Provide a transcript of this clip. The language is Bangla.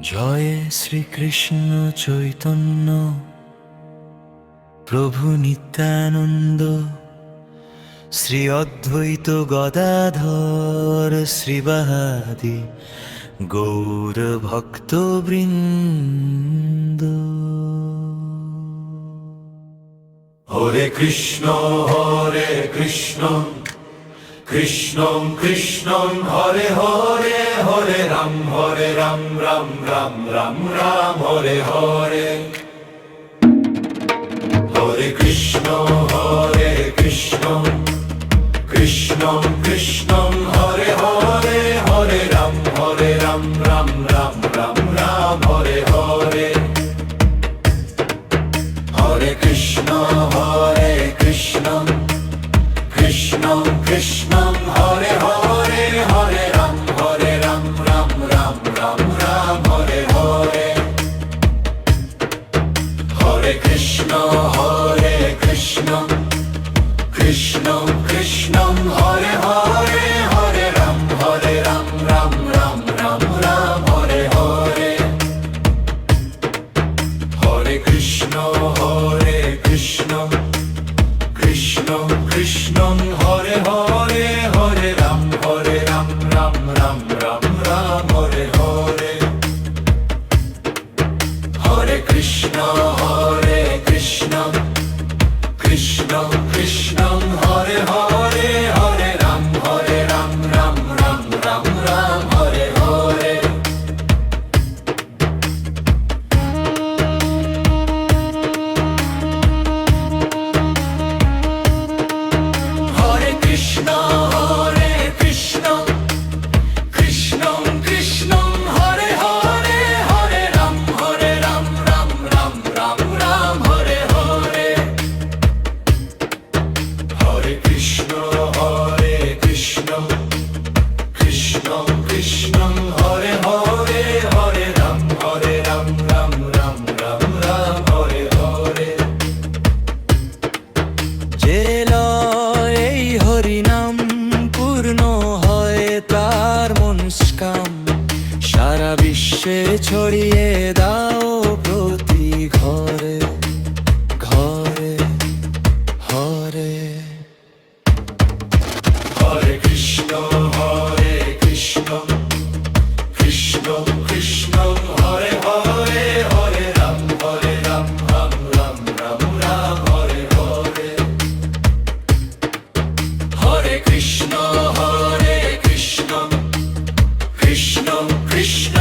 জয় শ্রীকৃষ্ণ চৈতন্য প্রভু নিত্যানন্দ, শ্রী অদ্বৈত গদাধর শ্রীবাহাদি গৌর ভক্তবৃন্দ। হরে কৃষ্ণ কৃষ্ণ কৃষ্ণ হরে হরে, হরে রাম রাম রাম রাম রাম হরে হরে। হরে কৃষ্ণ কৃষ্ণ কৃষ্ণ হরে হরে, হরে রাম রাম রাম রাম হরে হরে। হরে কৃষ্ণ কৃষ্ণ কৃষ্ণ হরে হরে, হরে রাম রাম রাম হরে হরে। হরে কৃষ্ণ কৃষ্ণ কৃষ্ণ হরে হরে, হরে রাম রাম রাম হরে হরে। হরে কৃষ্ণ কৃষ্ণ কৃষ্ণ হরে হরে, হরে রাম রাম রাম হরে হরে। হরে কৃষ্ণ কৃষ্ণ কৃষ্ণ হরে হরে, হরে রাম রাম রাম হরে হরে। হরে কৃষ্ণ কৃষ্ণ কৃষ্ণ হরে হরে, হরে রাম রাম হরে হরে। হরে কৃষ্ণ কৃষ্ণ কৃষ্ণ হরে হরে, হরে রাম রাম হরে হরে। যে লয় এই হরিনাম পূর্ণ হয় তার মনস্কাম, সারা বিশ্বে ছড়িয়ে দাও প্রতি ঘরে ঘরে। হরে হরে কৃষ্ণ কৃষ্ণ কৃষ্ণ হরে হরে, হরে রাম রাম হরে হরে। হরে কৃষ্ণ কৃষ্ণ কৃষ্ণ